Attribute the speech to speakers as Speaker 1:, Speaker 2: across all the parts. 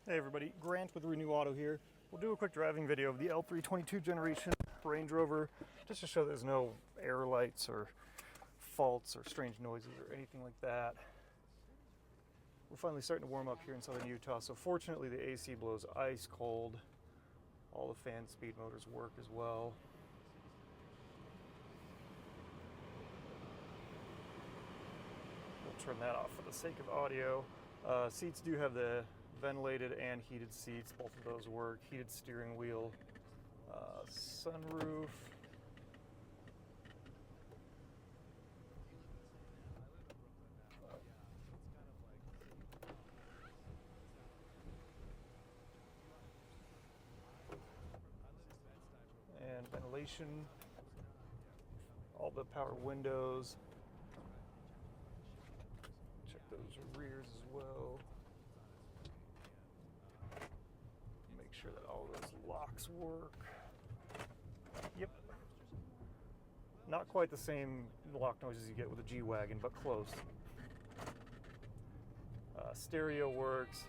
Speaker 1: Hey everybody, Grant with Renew Auto here. We'll do a quick driving video of the L322 generation Range Rover, just to show there's no air lights or faults or strange noises or anything like that. We're finally starting to warm up here in southern Utah, so fortunately the AC blows ice cold. All the fan speed motors work as well. We'll turn that off for the sake of audio. Seats do have the ventilated and heated seats, both of those work. Heated steering wheel, sunroof. And ventilation, all the power windows. Check those rears as well. Make sure that all those locks work. Yep. Not quite the same lock noises you get with a G-Wagon, but close. Stereo works.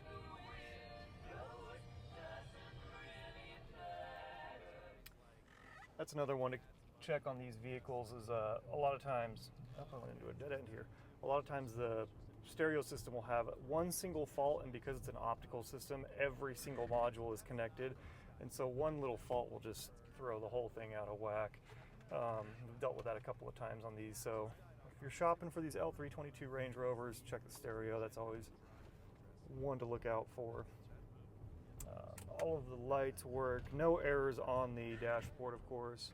Speaker 1: That's another one to check on these vehicles is a lot of times, I went into a dead end here. A lot of times the stereo system will have one single fault, and because it's an optical system, every single module is connected. And so one little fault will just throw the whole thing out of whack. We've dealt with that a couple of times on these. So if you're shopping for these L322 Range Rovers, check the stereo. That's always one to look out for. All of the lights work. No errors on the dashboard, of course.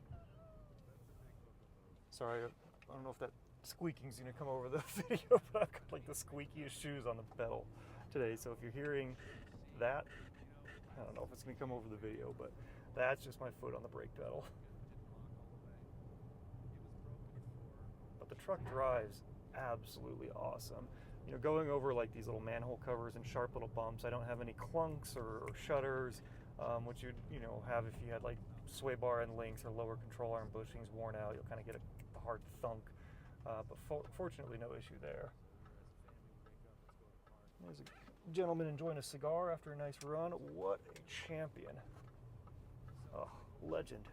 Speaker 1: Sorry, I don't know if that squeaking's gonna come over the video, but I've got like the squeakiest shoes on the pedal today. So if you're hearing that, I don't know if it's gonna come over the video, but that's just my foot on the brake pedal. But the truck drives absolutely awesome. You know, going over like these little manhole covers and sharp little bumps, I don't have any clunks or shudders, which you'd have if you had like sway bar end links or lower control arm bushings worn out. You'll kind of get a hard thunk, but fortunately no issue there. There's a gentleman enjoying a cigar after a nice run. What a champion. Oh, legend.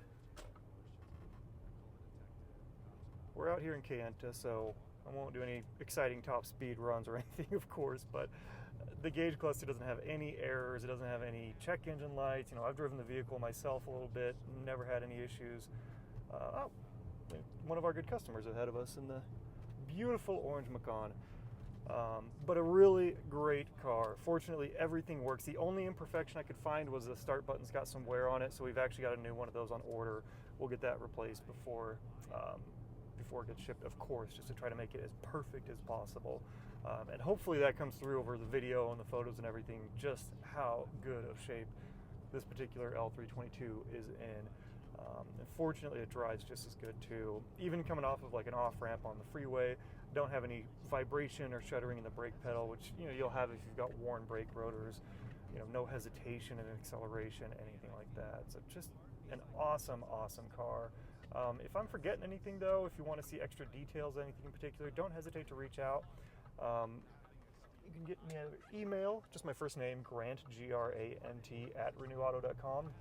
Speaker 1: We're out here in Kayenta, so I won't do any exciting top speed runs or anything, of course, but the gauge cluster doesn't have any errors. It doesn't have any check engine lights. You know, I've driven the vehicle myself a little bit, never had any issues. One of our good customers ahead of us in the beautiful orange Macan. But a really great car. Fortunately, everything works. The only imperfection I could find was the start button's got some wear on it, so we've actually got a new one of those on order. We'll get that replaced before it gets shipped, of course, just to try to make it as perfect as possible. And hopefully that comes through over the video and the photos and everything, just how good of shape this particular L322 is in. And fortunately it drives just as good too. Even coming off of like an off-ramp on the freeway, don't have any vibration or shuddering in the brake pedal, which you'll have if you've got worn brake rotors. No hesitation in acceleration, anything like that. So just an awesome, awesome car. If I'm forgetting anything though, if you want to see extra details, anything in particular, don't hesitate to reach out. You can get me an email, just my first name, Grant, Grant, @renewauto.com.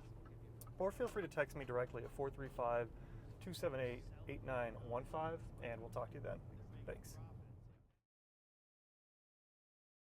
Speaker 1: Or feel free to text me directly at 435-278-8915, and we'll talk to you then. Thanks.